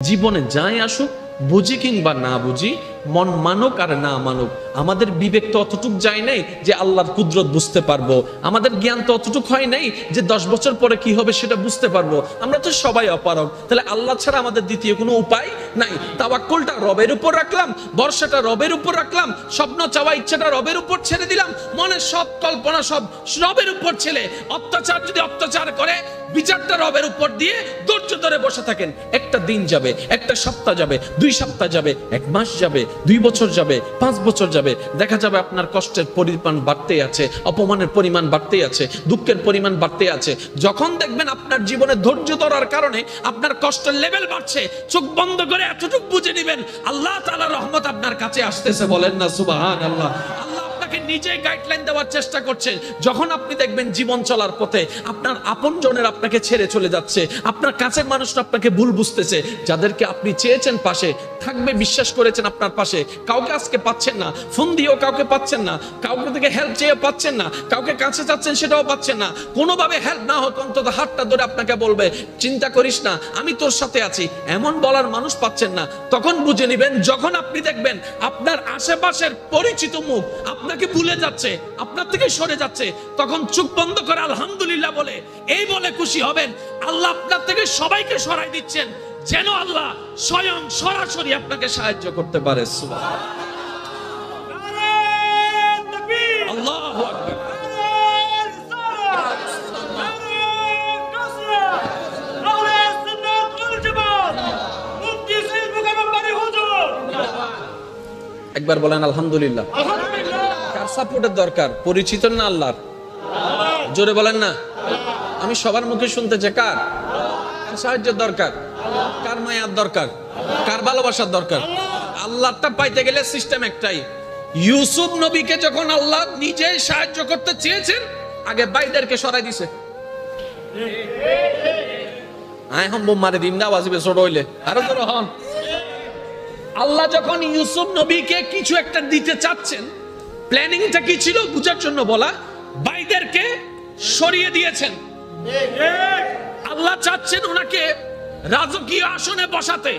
জীবনে যাই আসুক, বুঝি কিংবা না বুঝি, মন মানুক আর না মানুক, আমাদের বিবেক তো অতটুক যায় নাই যে আল্লাহর কুদরত বুঝতে পারবো। আমাদের জ্ঞান তো অতটুক হয় নাই যে 10 বছর পরে কি হবে সেটা বুঝতে পারবো। আমরা তো সবাই অপারগ। তাহলে আল্লাহ ছাড়া আমাদের দ্বিতীয় কোনো উপায় নাই। তাওয়াক্কুলটা রবের উপর রাখলাম, ভরসাটা রবের উপর রাখলাম, স্বপ্ন চাওয়া ইচ্ছাটা রবের উপর ছেড়ে দিলাম, মনের সব কল্পনা সব রবের উপর ছেড়ে, অত্যাচার যদি অত্যাচার করে বিচারটা রবের উপর দিয়ে ধৈর্য ধরে বসে থাকেন। একটা দিন যাবে, একটা সপ্তাহ যাবে, 2 সপ্তাহ যাবে, 1 মাস যাবে, 2 বছর যাবে, 5 বছর যাবে, দেখা যাবে আপনার কষ্টের পরিমাণ বাড়তেই আছে, অপমানের পরিমাণ বাড়তেই আছে, দুঃখের পরিমাণ বাড়তেই আছে। যখন দেখবেন আপনার জীবনে ধৈর্য ধরার কারণে আপনার কষ্টের লেভেল বাড়ছে, চোখ বন্ধ করে এতটুকু বুঝে নেবেন আল্লাহ তাআলার রহমত আপনার কাছে আসতেছে। বলেন না সুবহানাল্লাহ। আল্লাহ আপনাকে নিজেই গাইডলাইন দেওয়ার চেষ্টা করছে। যখন আপনি দেখবেন জীবন চলার পথে আপনার আপনজনের আপনাকে ছেড়ে চলে যাচ্ছে, আপনার কাছের মানুষরা আপনাকে ভুল বুঝতেছে, যাদেরকে আপনি চেয়েছেন পাশে থাকবে, বিশ্বাস করেছেন আপনার পাশে, কাউকে আজকে পাচ্ছেন না, ফোন দিয়েও কাউকে পাচ্ছেন না, কাউকে থেকে হেল্প চেয়ে পাচ্ছেন না, কাউকে কাছে চাচ্ছেন সেটাও পাচ্ছেন না, কোনোভাবে হেল্প না হোক অন্তত হাতটা ধরে আপনাকে বলবে চিন্তা করিস না, আমি তোর সাথে আছি, এমন বলার মানুষ পাচ্ছেন না। তখন বুঝে নেবেন, যখন আপনি দেখবেন আপনার আশেপাশের পরিচিত মুখ আপনাকে ভুলে যাচ্ছে, আপনার থেকে সরে যাচ্ছে, তখন চোখ বন্ধ করে আলহামদুলিল্লাহ বলে এই বলে খুশি হবেন আল্লাহ আপনার থেকে সবাইকে সরাই দিচ্ছেন, যেন আল্লাহ স্বয়ং সরাসরি আপনাকে সাহায্য করতে পারে। সুবহানাল্লাহ। আল্লাহু আকবার। একবার বলেন আলহামদুলিল্লাহ। কার সাপোর্টের দরকার? পরিচিত না আল্লাহর? জোরে বলেন না। আমি সবার মুখে শুনতে চাই, কার সাহায্যের দরকার, কার মায়ার দরকার, কার ভালোবাসার দরকার? আল্লাহটা পাইতে গেলে সিস্টেম একটাই। ইউসুফ নবীকে যখন আল্লাহ নিজেই সাহায্য করতে চেয়েছেন, আগে ভাইদেরকে সরাই দিছে। আয় হম মারে দিন না বাজিবে ছোট হইলে আরো তো রহন। আল্লাহ যখন ইউসুফ নবীকে কিছু একটা দিতে চাচ্ছেন, প্ল্যানিংটা কি ছিল বুঝার জন্য বলা, ভাইদেরকে সরিয়ে দিয়েছেন। আল্লাহ চাচ্ছেন ওনাকে রাজকীয় আসনে বসাতে।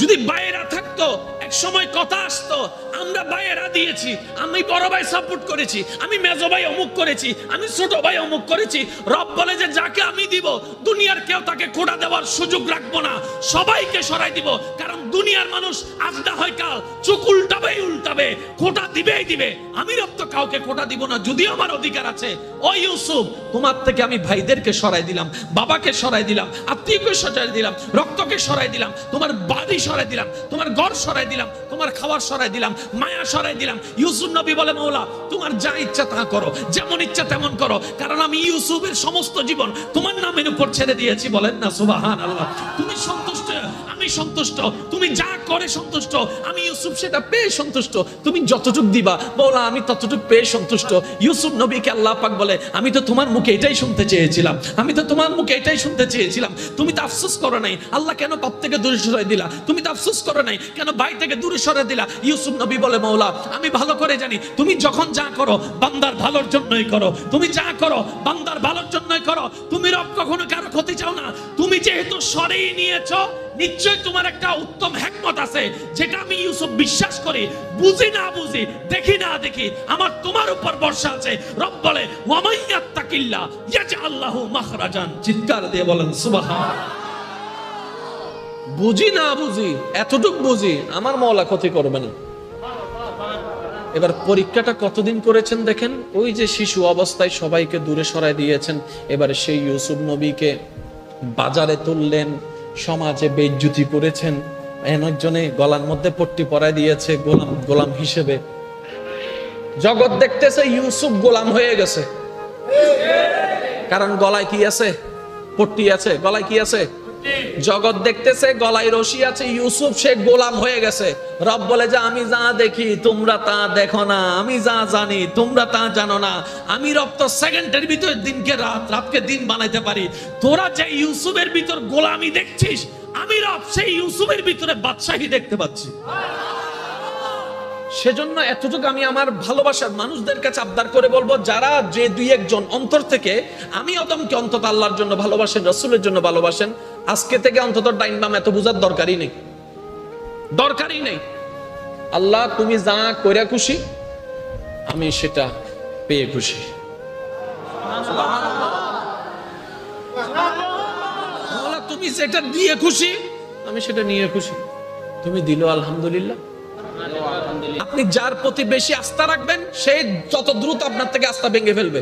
যদি বাইরা থাকতো, এক সময় কথা আসতো, আমরা বাইরা দিয়েছি, আমি বড় ভাই সাপোর্ট করেছি, আমি মেজো ভাই অমুক করেছি, আমি ছোট ভাই অমুক করেছি। রব বলে যে যাকে আমি দিব, দুনিয়ার কেউ তাকে খোঁটা দেওয়ার সুযোগ রাখবো না, সবাইকে সরাই দিব। কারণ দুনিয়ার মানুষ আজ না হয় কাল চোখ উল্টাবে, খোঁটা দিবেই দিবে। আমি রব তো কাউকে খোঁটা দিব না, যদিও আমার অধিকার আছে। ও ইউসুফ, তোমার থেকে আমি ভাইদেরকে সরাই দিলাম, বাবাকে সরাই দিলাম, আত্মীয়কে সরাই দিলাম, রক্তকে সরাই দিলাম, তোমার বাড়ি সরাই দিলাম, তোমার ঘর সরাই দিলাম, তোমার খাবার সরাই দিলাম, মায়া সরাই দিলাম। ইউসুফ নবী বলে মাওলা তোমার যা ইচ্ছা তা করো, যেমন ইচ্ছা তেমন করো, কারণ আমি ইউসুফের সমস্ত জীবন তোমার নামের উপর ছেড়ে দিয়েছি। বলেন না সুবহানাল্লাহ। তুমি সন্তুষ্ট, আমি সন্তুষ্ট, তুমি যা করে সন্তুষ্ট, আমি ইউসুফ সেটা পেয়ে সন্তুষ্ট, তুমি যতটুক দিবা মাওলা আমি ততটুক পেয়ে সন্তুষ্ট। ইউসুফ নবীকে আল্লাহ পাক বলে আমি তো তোমার মুখে এটাই শুনতে চেয়েছিলাম, আমি তো তোমার মুখে এটাই শুনতে চেয়েছিলাম। তুমি তো আফসোস করো নাই আল্লাহ কেন বাপ থেকে দূরে সরাই দিলা, তুমি তো আফসোস করো নাই কেন ভাই থেকে দূরে সরাই দিলা। ইউসুফ নবী বলে মাওলা আমি ভালো করে জানি তুমি যখন যা করো বান্দার ভালোর জন্যই করো, তুমি যা করো বান্দার ভালোর জন্যই করো, তুমি রব কখনো কারো ক্ষতি চাও না। তুমি যেহেতু সরিয়ে নিয়েছো, নিশ্চয় তোমার একটা উত্তম হিকমত আছে, যেটা আমি ইউসুফ বিশ্বাস করি, বুঝি না বুঝি, দেখি না দেখি, আমার তোমার উপর ভরসা আছে। রব বলে ওয়ামাইয়াত্তাকিল্লাহ ইয়াজআল লাহু মাখরাজান। চিৎকার দিয়ে বলেন সুবহানাল্লাহ। বুঝি না বুঝি, এতটুক বুঝি আমার মাওলা ক্ষতি করবে না। এবার পরীক্ষাটা কতদিন করেছেন দেখেন। ওই যে শিশু অবস্থায় সবাইকে দূরে সরাই দিয়েছেন, এবারে সেই ইউসুফ নবীকে বাজারে তুললেন, সমাজে বেইজ্জতি করেছেন, একজনে গলার মধ্যে পট্টি পরায় দিয়েছে গোলাম হিসেবে। জগৎ দেখতেছে ইউসুফ গোলাম হয়ে গেছে, কারণ গলায় কি আছে? পট্টি আছে। গলায় কি আছে? জগৎ দেখতেছে গলায় রশি আছে, ইউসুফ সে গোলাম হয়ে গেছে। রব বলে যে আমি যা দেখি তোমরা তা দেখো না, আমি যা জানি তোমরা তা জানো না। আমি রব তো সেকেন্ডের ভিতর দিনকে রাত, রাতকে দিন বানাইতে পারি। তোরা যে ইউসুফের ভিতর গোলামি দেখছিস, আমি রব সেই ইউসুফের ভিতরে বাদশাহী দেখতে পাচ্ছি। সেজন্য এতটুকু আমি আমার ভালোবাসার মানুষদের কাছে আবদার করে বলবো, যারা যে দুই একজন অন্তর থেকে আমি অদমকে অন্তত আল্লাহর জন্য ভালোবাসেন, রাসূলের জন্য ভালোবাসেন, আজকে থেকে অন্তত ডাইন বাম এত বুঝার দরকারই নেই, দরকারই নেই। আল্লাহ তুমি যা কইরা খুশি আমি সেটা পেয়ে খুশি। তুমি যেটা দিয়ে খুশি আমি সেটা নিয়ে খুশি। তুমি দিল আলহামদুলিল্লাহ। আপনি যার প্রতি বেশি আস্থা রাখবেন সে যত দ্রুত আপনার থেকে আস্থা ভেঙে ফেলবে।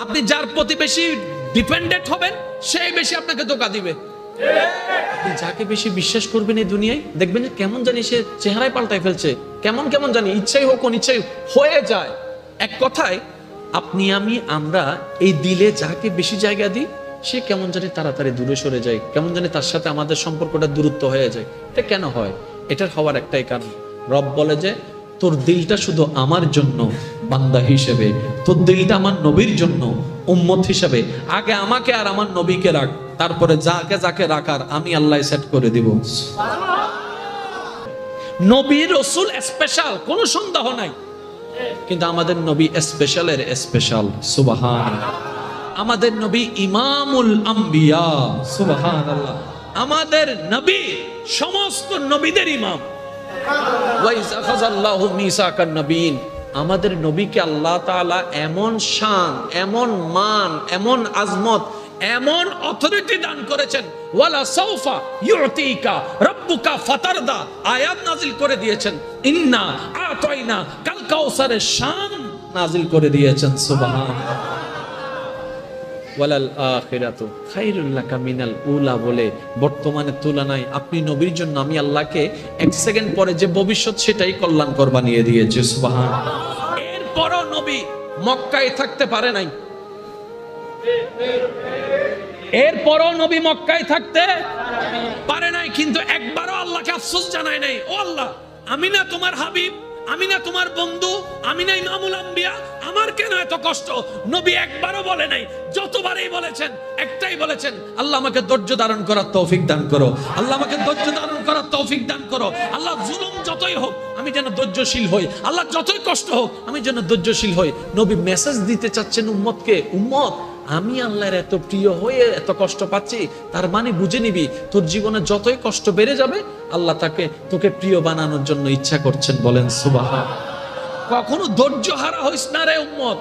আপনি যার প্রতি বেশি ডিপেন্ডেন্ট হবেন সেই বেশি আপনাকে ধোঁকা দিবে। আপনি যাকে বেশি বিশ্বাস করবেন এই দুনিয়ায় দেখবেন যে কেমন জানি সে চেহারায় পাল্টাই ফেলছে, কেমন কেমন জানি ইচ্ছাই হোক অনিচ্ছাই হয়ে যায়। এক কথায় আপনি আমরা এই দিলে যাকে বেশি জায়গা দিই সে কেমন জানি তাড়াতাড়ি দূরে সরে যায়, কেমন জানি তার সাথে আমাদের সম্পর্কটা দূরত্ব হয়ে যায়। এটা কেন হয়? এটার হওয়ার একটাই কারণ, রব বলে যে তোর দিলটা শুধু আমার জন্য বান্দা হিসেবে, তোর দিলটা আমার নবীর জন্য উম্মত হিসেবে, আগে আমাকে আর আমার নবীকে রাখ, তারপরে যাকে যাকে রাখার আমি আল্লাহ সেট করে দিব। নবী রাসূল স্পেশাল, কোনো সন্দেহ নাই, কিন্তু আমাদের নবী স্পেশালের স্পেশাল। সুবহানাল্লাহ। আমাদের নবী ইমামুল আম্বিয়া। সুবহানাল্লাহ। আমাদের নবী সমস্ত নবীদের ইমাম। ওয়াইজা খাযাল্লাহু মিসাকান নবীন। আমাদের নবীকে আল্লাহ তাআলা এমন শান, এমন মান, এমন আজমত, এমন অথরিটি দান করেছেন, ওয়ালা সাউফা ইউতিকা রাব্বুকা ফাতারদা আয়াত নাজিল করে দিয়েছেন, ইন্না আতাইনা কাল কাউসারের শান নাজিল করে দিয়েছেন। সুবহানাল্লাহ। ওয়ালাল আখিরাতু খায়রুল লাকা মিনাল উলা বলে বর্তমানের তুলনায় আপনি নবীর জন্য আমি আল্লাহকে এক সেকেন্ড পরে যে ভবিষ্যৎ সেটাই কল্যাণকর বানিয়ে দিয়েছি। সুবহানাল্লাহ। এরপরও নবী মক্কায় থাকতে পারে নাই, এরপরও নবী মক্কায় থাকতে পারে নাই, কিন্তু একবারও আল্লাহকে আফসোস জানায় নাই, ও আল্লাহ আমি না তোমার হাবিব, আমি না তোমার বন্ধু, আমি না ইমামুল আম্বিয়া, আমার কেন এত কষ্ট? নবী একবারও বলে নাই। যতবারই বলেছেন একটাই বলেছেন, আল্লাহ আমাকে ধৈর্য ধারণ করার তৌফিক দান করো, আল্লাহ আমাকে ধৈর্য ধারণ করার তৌফিক দান করো। আল্লাহ জুলুম যতই হোক আমি যেন ধৈর্যশীল হই, আল্লাহ যতই কষ্ট হোক আমি যেন ধৈর্যশীল হই। নবী মেসেজ দিতে চাচ্ছেন উম্মতকে, উম্মত আমি আল্লাহর এত প্রিয় হয়ে এত কষ্ট পাচ্ছি, তার মানে বুঝে নিবি তোর জীবনে যতই কষ্ট বেড়ে যাবে আল্লাহ তোকে প্রিয় বানানোর জন্য ইচ্ছা করছেন। বলেন সুবহানাল্লাহ। কখনো ধৈর্য হারা হইস না রে উম্মত।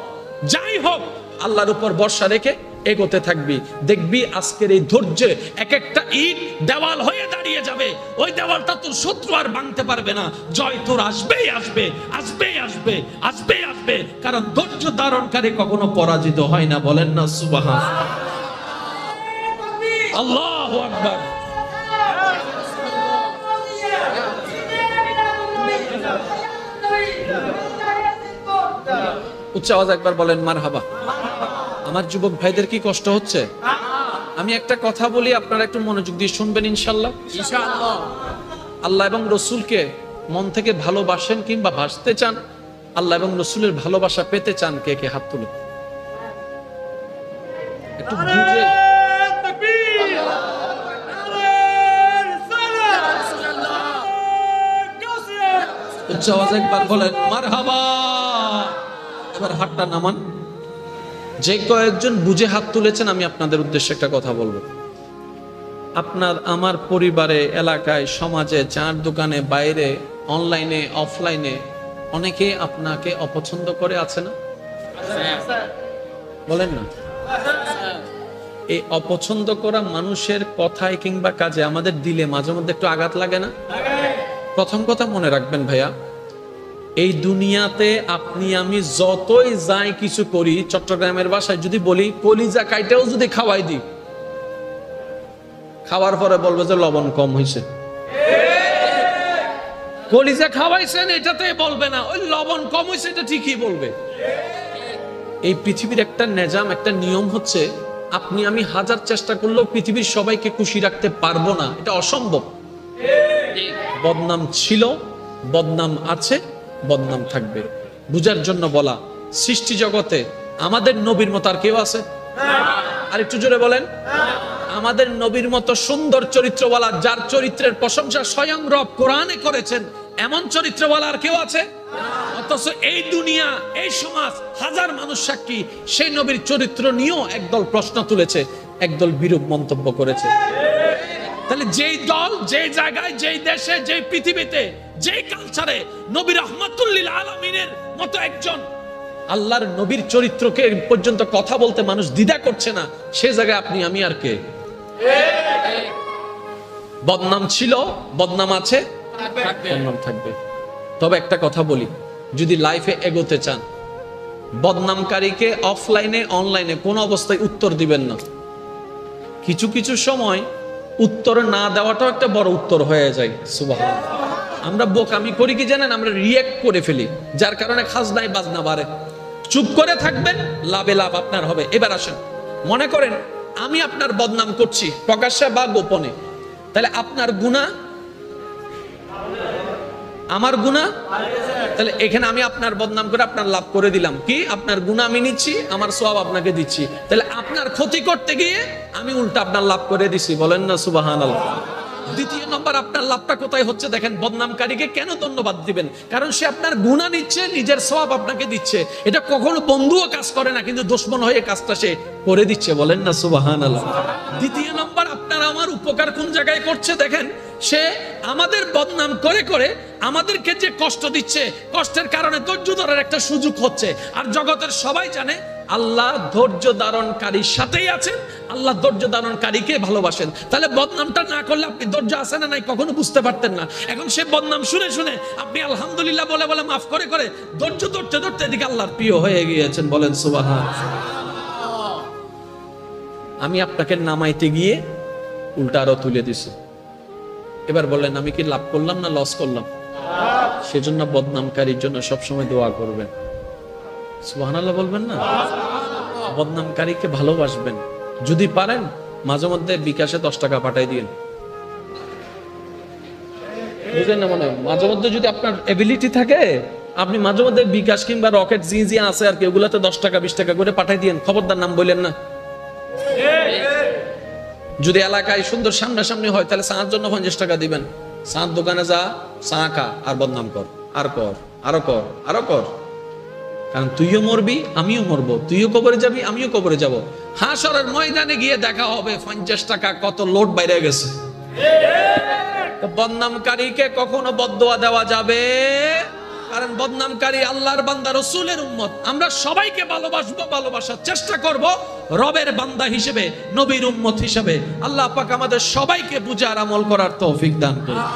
যাই হোক আল্লাহর উপর ভরসা রেখে এগোতে থাকবি, দেখবি আজকের এই ধৈর্যে এক একটা ইট দেওয়াল হয়ে দাঁড়িয়ে যাবে। ওই দেওয়ালটা তোর শত্রু আর ভাঙতে পারবে না। জয় তোর আসবেই আসবে, আসবেই আসবে, আসবেই আসবে, কারণ ধৈর্য ধারণকারী কখনো পরাজিত হয় না। বলেন না সুবহানাল্লাহ। আল্লাহু আকবার। উচ্চ আওয়াজ একবার বলেন মারহাবা। আমার যুবক ভাইদের কি কষ্ট হচ্ছে? আমি একটা কথা বলি, আপনারা একটু মনোযোগ দিয়ে শুনবেন ইনশাআল্লাহ। ইনশাআল্লাহ। আল্লাহ এবং রসুলকে মন থেকে ভালোবাসেন কিংবা বাসতে চান, আল্লাহ এবং রসুলের ভালোবাসা পেতে চান, কে কে হাত তুলে একটু বুঝে। উচ্চ আওয়াজ একবার বলেন মারহাবা। এবার হাতটা নামান। যে কয়েকজন বুঝে হাত তুলেছেন আমি আপনাদের উদ্দেশ্যে একটা কথা বলবো। আপনার আমার পরিবারে, এলাকায়, সমাজে, চার দোকানে, বাইরে, অনলাইনে, অফলাইনে অনেকে আপনাকে অপছন্দ করে, আছে না? বলেন না। এই অপছন্দ করা মানুষের কথায় কিংবা কাজে আমাদের দিলে মাঝে মধ্যে একটু আঘাত লাগে না? প্রথম কথা মনে রাখবেন ভাইয়া, এই দুনিয়াতে আপনি আমি যতই যাই কিছু করি, চট্টগ্রামের ভাষায় যদি বলি কলিজা কাইটাও যদি খাওয়াই দিই, খাওয়ার পরে বলবে যে লবণ কম হয়েছে। কলিজা খাওয়াইছেন এটাতে বলবে না, ওই লবণ কম হয়েছে এটা ঠিকই বলবে। এই পৃথিবীর একটা নিজাম, একটা নিয়ম হচ্ছে আপনি আমি হাজার চেষ্টা করলেও পৃথিবীর সবাইকে খুশি রাখতে পারবো না, এটা অসম্ভব। বদনাম ছিল, বদনাম আছে, বদনাম থাকবে। বুঝার জন্য বলা, সৃষ্টি জগতে আমাদের নবীর মতো আর কেউ আছে? আর একটু জোরে বলেন। আমাদের নবীর মতো সুন্দর চরিত্রওয়ালা, যার চরিত্রের প্রশংসা স্বয়ং রব কোরআনে করেছেন, এমন চরিত্রওয়ালা আর কেউ আছে? অথচ এই দুনিয়া, এই সমাজ, হাজার মানুষ সাক্ষী সেই নবীর চরিত্র নিয়েও একদল প্রশ্ন তুলেছে। একদল বিরূপ মন্তব্য করেছে। তাহলে যেই দল, যেই জায়গায়, যেই দেশে, যেই পৃথিবীতে, যেই কালচারে নবী রাহমাতুল লিল আলামিনের মতো একজন আল্লাহর নবীর চরিত্রকে পর্যন্ত কথা বলতে মানুষ দ্বিধা করছে না, সে জায়গায় আপনি আমি আর কে? বদনাম ছিল, বদনাম আছে, বদনাম থাকবে। তবে একটা কথা বলি, যদি লাইফে এগোতে চান, বদনামকারীকে অফলাইনে অনলাইনে কোন অবস্থায় উত্তর দিবেন না। কিছু কিছু সময় উত্তর না দেওয়াটাও একটা বড় উত্তর হয়ে যায়। সুবহানাল্লাহ। আমরা বোকামি করি কি জানেন? আমরা রিয়েক্ট করে ফেলি, যার কারণে খাজনায় বাজনা বাড়ে। চুপ করে থাকবেন, লাভে লাভ আপনার হবে। এবার আসেন, মনে করেন আমি আপনার বদনাম করছি প্রকাশ্যে বা গোপনে, তাহলে আপনার গুনাহ আমার গুনাহ, তাহলে এখানে আমি আপনার বদনাম করে আপনার লাভ করে দিলাম কি? আপনার গুনাহ আমি নিচ্ছি, আমার সওয়াব আপনাকে দিচ্ছি। তাহলে আপনার ক্ষতি করতে গিয়ে আমি উল্টা আপনার লাভ করে দিছি। বলেন না সুবহানাল্লাহ। দ্বিতীয় নম্বর আপনার লাভটা কোথায় হচ্ছে দেখেন? বদনামকারীকে কেন ধন্যবাদ দিবেন? কারণ সে আপনার গুনাহ নিচ্ছে, নিজের সওয়াব আপনাকে দিচ্ছে। এটা কখনো বন্ধুও কাজ করে না, কিন্তু দুশমন হয়ে কাজটা সে করে দিচ্ছে। বলেন না সুবহানাল্লাহ। দ্বিতীয় নম্বর আপনার আমার উপকার কোন জায়গায় করছে দেখেন? সে আমাদের বদনাম করে করে আমাদেরকে যে কষ্ট দিচ্ছে, কষ্টের কারণে ধৈর্য ধরার একটা সুযোগ হচ্ছে। আর জগতের সবাই জানে আল্লাহ ধৈর্য ধারণকারীর সাথেই আছেন, আল্লাহ ধৈর্য ধারণকারীকে ভালোবাসেন। তাহলে বদনামটা না করলে আপনি ধৈর্য আছে না নাই কখনো বুঝতে পারতেন না। এখন সে বদনাম শুনে শুনে আপনি আলহামদুলিল্লাহ বলে বলে মাফ করে করে ধৈর্য ধরতে ধরতে এদিকে আল্লাহর প্রিয় হয়ে গিয়েছেন। বলেন সুবহানাল্লাহ। আমি আপনাকে নামাইতে গিয়ে উল্টা আরো তুলে দিছি। এবার বলেন আমি কি লাভ করলাম না লস করলাম? সেজন্য বদনামকারীর জন্য সবসময় দোয়া করবেন। সুবহানাল্লাহ বলবেন না? বদনামকারীকে ভালোবাসবেন। যদি পারেন মাঝে মধ্যে বিকাশে 10 টাকা পাঠাই দিন। বুঝেন না? মনে মাঝে মধ্যে যদি আপনার এবিলিটি থাকে, আপনি মাঝে মধ্যে বিকাশ কিংবা রকেট জি আছে আর কি, ওগুলাতে 10 টাকা 20 টাকা করে পাঠাই দিন। খবরদার নাম বললেন না। যদি এলাকায় সুন্দর সামনাসামনি হয় তাহলে চাঁর জন্য 50 টাকা দিবেন। চাঁর দোকানে যা, চা খা, আর বদনাম কর, আর কর, আরো কর, আরো কর। কারণ তুইও মরবি, আমিও মরবো, তুইও কবরে যাবি, আমিও কবরে যাব। হাসরের ময়দানে গিয়ে দেখা হবে 50 টাকা কত লোড বাইরে গেছে। বদনামকারীকে কখনো বদদোয়া দেওয়া যাবে? কারণ বদনামকারী আল্লাহর বান্দা, রাসূলের উম্মত। আমরা সবাইকে ভালোবাসবো, ভালোবাসার চেষ্টা করব রবের বান্দা হিসেবে, নবীর উম্মত হিসেবে। আল্লাহ পাক আমাদের সবাইকে বুঝার আমল করার তৌফিক দান করুন।